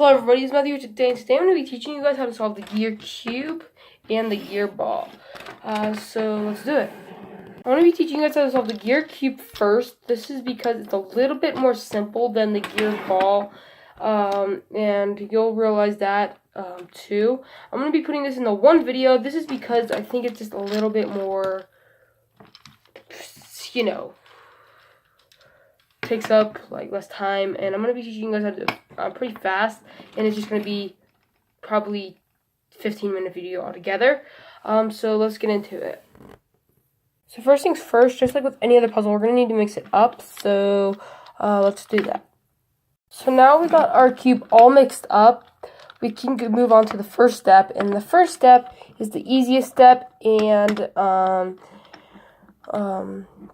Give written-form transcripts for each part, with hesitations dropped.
Hello everybody, it's Matthew today, and today I'm going to be teaching you guys how to solve the gear cube and the gear ball. So let's do it. I'm going to be teaching you guys how to solve the gear cube first. This is because it's a little bit more simple than the gear ball, and you'll realize that too. I'm going to be putting this in the one video. This is because I think it's just a little bit more, takes up like less time, and I'm going to be teaching you guys how to do it pretty fast, and it's just going to be probably 15-minute video altogether. So let's get into it. So first things first, just like with any other puzzle, we're going to need to mix it up, so let's do that. So now we got our cube all mixed up, we can move on to the first step, and the first step is the easiest step, and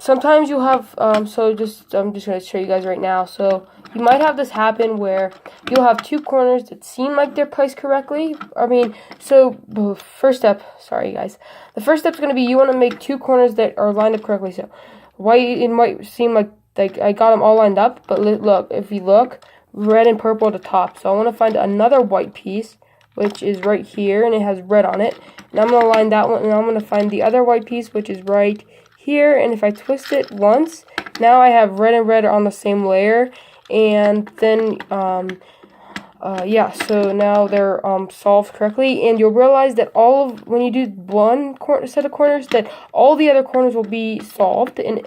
sometimes you'll have, I'm just going to show you guys right now. So you might have this happen where you'll have two corners that seem like they're placed correctly. So the first step, sorry guys, the first step is going to be you want to make two corners that are lined up correctly. So it might seem like I got them all lined up, but look, if you look, red and purple at the top. So I want to find another white piece, which is right here, and it has red on it. And I'm going to line that one, and I'm going to find the other white piece, which is right here, and if I twist it once, now I have red and red on the same layer, and then yeah, so now they're solved correctly, and you'll realize that when you do one set of corners, that all the other corners will be solved, and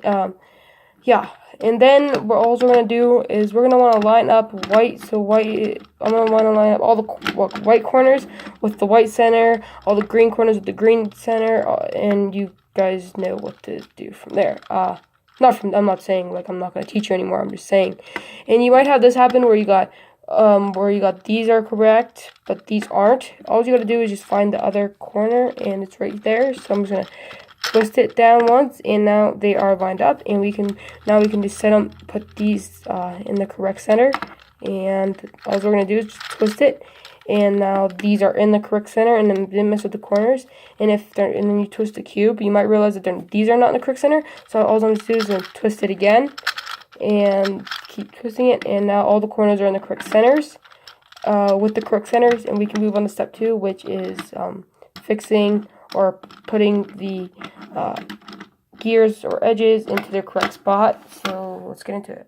yeah, and then what we're going to do is we're going to want to line up white, so white, I'm going to want to line up all the white corners with the white center, all the green corners with the green center, and you guys know what to do from there. I'm not saying like I'm not going to teach you anymore, I'm just saying. And you might have this happen where you got these are correct, but these aren't. All you got to do is just find the other corner, and it's right there. So I'm just going to twist it down once, and now they are lined up, and we can just put these in the correct center, and all we're going to do is just twist it, and now these are in the correct center, and then didn't mess with the corners. And then you twist the cube, you might realize that these are not in the correct center. So all I'm going to do is twist it again, and keep twisting it, and now all the corners are in the correct centers, with the correct centers, and we can move on to step 2, which is fixing or putting the gears or edges into their correct spot. So let's get into it.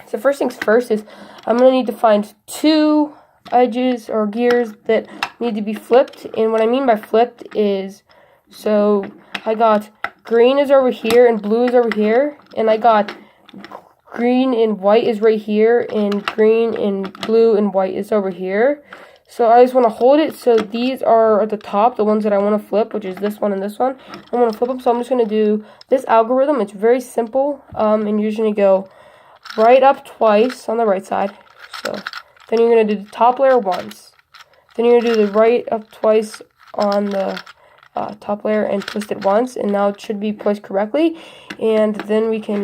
So first things first is I'm going to need to find 2 edges or gears that need to be flipped, and what I mean by flipped is, so I got green is over here and blue is over here, and I got green and white is right here, and green and blue and white is over here. So I just want to hold it, so these are at the top, the ones that I want to flip, which is this one and this one. I want to flip them, so I'm just going to do this algorithm. It's very simple, and you're just going to go right up twice on the right side, so then you're going to do the top layer once. Then you're going to do the right up twice on the top layer and twist it once. And now it should be placed correctly. And then we can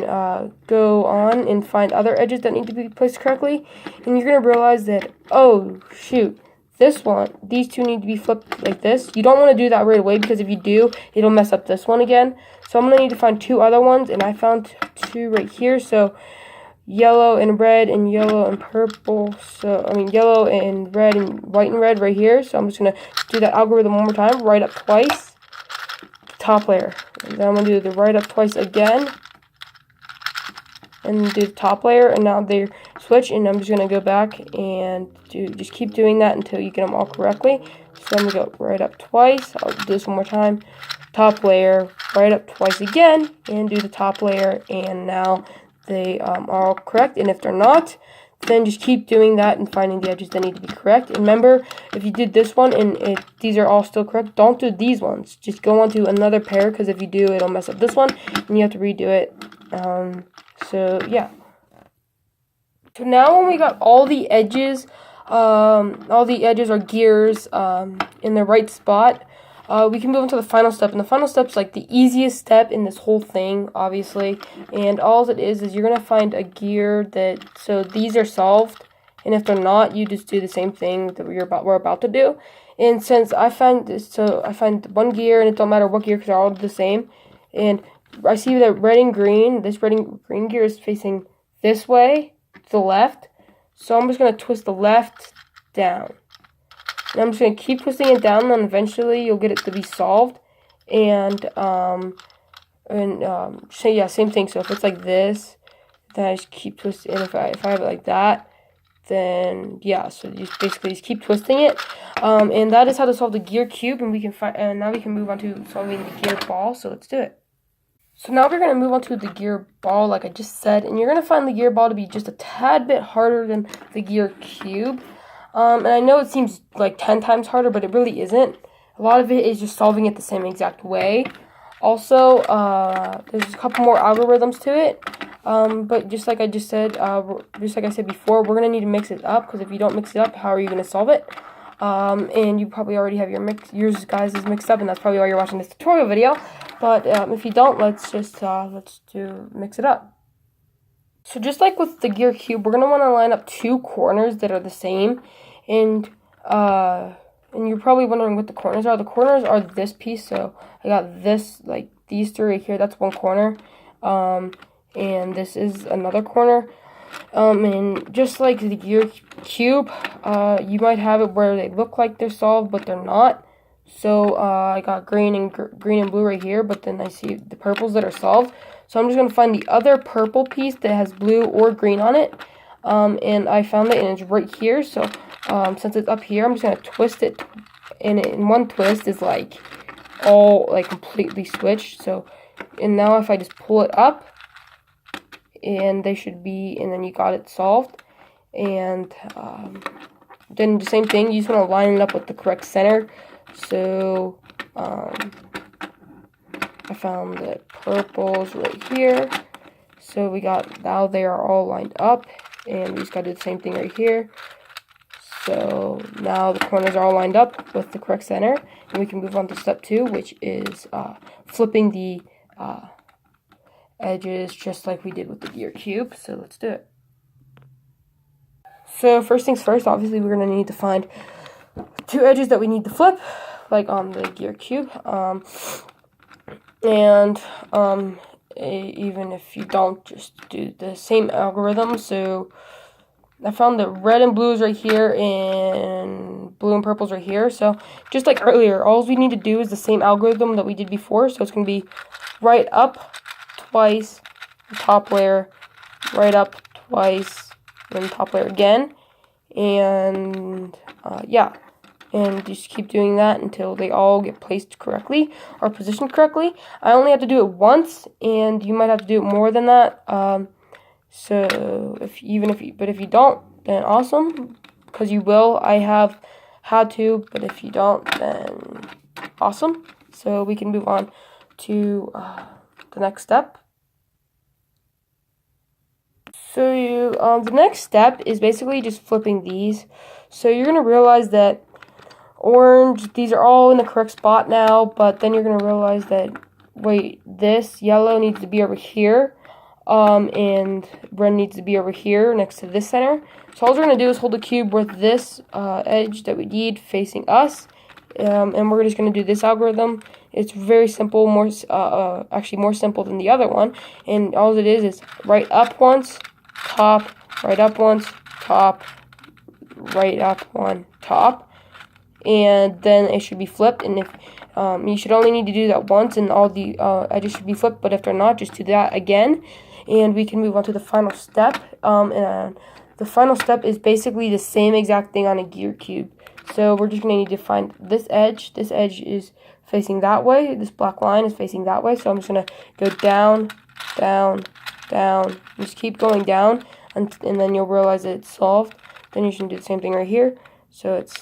go on and find other edges that need to be placed correctly. And you're going to realize that, oh, shoot, these two need to be flipped like this. You don't want to do that right away, because if you do, it'll mess up this one again. So I'm going to need to find 2 other ones. And I found 2 right here. So yellow and red and yellow and purple, yellow and red and white and red right here. So I'm just going to do that algorithm one more time, right up twice, top layer, and then I'm going to do the right up twice again, and do the top layer, and now they're switched, and I'm just going to go back and just keep doing that until you get them all correctly. So I'm going to go right up twice, I'll do this one more time, top layer, right up twice again, and do the top layer, and now they are all correct. And if they're not, then just keep doing that and finding the edges that need to be correct. And remember, if you did this one and these are all still correct, don't do these ones. Just go on to another pair, because if you do, it'll mess up this one, and you have to redo it. So yeah. So now when we got all the edges or gears in the right spot, we can move into the final step, and the final step is like the easiest step in this whole thing, obviously, and all it is you're going to find a gear so these are solved, and if they're not, you just do the same thing that we're about to do. And since I find one gear, and it don't matter what gear, because they're all the same, and I see that red and green, this red and green gear is facing this way, to the left, so I'm just going to twist the left down. And I'm just going to keep twisting it down, and then eventually you'll get it to be solved. And so yeah, same thing. So if it's like this, then I just keep twisting. And if I have it like that, then yeah, so you just keep twisting it. And that is how to solve the gear cube, and now we can move on to solving the gear ball. So let's do it. So now we're going to move on to the gear ball, like I just said, and you're going to find the gear ball to be just a tad bit harder than the gear cube. And I know it seems like 10 times harder, but it really isn't. A lot of it is just solving it the same exact way. Also, there's a couple more algorithms to it, but just like I said before, we're going to need to mix it up, because if you don't mix it up, how are you going to solve it? And you probably already have yours guys is mixed up, and that's probably why you're watching this tutorial video. But if you don't, let's mix it up. So just like with the gear cube, we're gonna want to line up two corners that are the same, and you're probably wondering what the corners are. The corners are this piece. So I got this, like these three right here. That's one corner, and this is another corner. And just like the gear cube, you might have it where they look like they're solved, but they're not. So I got green and blue right here, but then I see the purples that are solved. So I'm just going to find the other purple piece that has blue or green on it. And I found it, and it's right here. So since it's up here, I'm just going to twist it. And in one twist is like all like completely switched. So, and now if I just pull it up, and they should be, and then you got it solved. And then the same thing, you just want to line it up with the correct center. So I found the purples right here. So now they are all lined up, and we just got to do the same thing right here. So now the corners are all lined up with the correct center, and we can move on to step 2, which is flipping the edges just like we did with the gear cube. So let's do it. So first things first, obviously we're going to need to find 2 edges that we need to flip, like on the gear cube. Even if you don't, just do the same algorithm. So I found the red and blues right here, and blue and purples right here. So just like earlier, all we need to do is the same algorithm that we did before. So it's going to be right up twice, top layer, right up twice, then top layer again. And yeah, and just keep doing that until they all get placed correctly or positioned correctly. I only have to do it once, and you might have to do it more than that. So if you don't, then awesome, because you will. I have had to, but if you don't, then awesome. So we can move on to the next step. So the next step is basically just flipping these. So you're gonna realize that orange, these are all in the correct spot now, but then you're gonna realize that, wait, this yellow needs to be over here, and red needs to be over here next to this center. So all we're gonna do is hold the cube with this edge that we need facing us, and we're just gonna do this algorithm. It's very simple, actually more simple than the other one, and all it is right up once, top, right up once, top, right up one, top, and then it should be flipped. And if you should only need to do that once, and all the edges should be flipped, but if they're not, just do that again, and we can move on to the final step. And the final step is basically the same exact thing on a gear cube. So we're just going to need to find this edge. This edge is facing that way. This black line is facing that way. So I'm just going to go down, down, down. Just keep going down, and then you'll realize that it's solved. Then you should do the same thing right here. So it's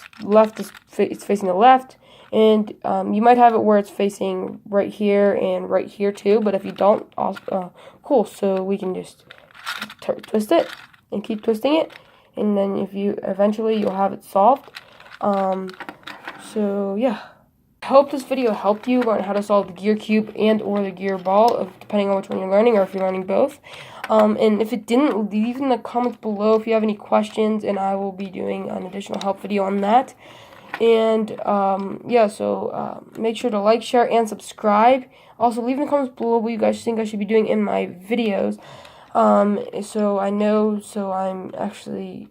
facing the left. And you might have it where it's facing right here and right here too. But if you don't, cool. So we can just twist it and keep twisting it. And then eventually you'll have it solved. So yeah, I hope this video helped you learn how to solve the gear cube and or the gear ball, depending on which one you're learning, or if you're learning both. And if it didn't, leave in the comments below if you have any questions, and I will be doing an additional help video on that. And yeah, so make sure to like, share, and subscribe. Also, leave in the comments below what you guys think I should be doing in my videos. So I know, so I'm actually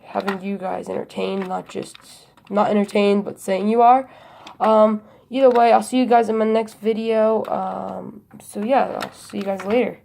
having you guys entertained, not entertained, but saying you are. Either way, I'll see you guys in my next video. So yeah, I'll see you guys later.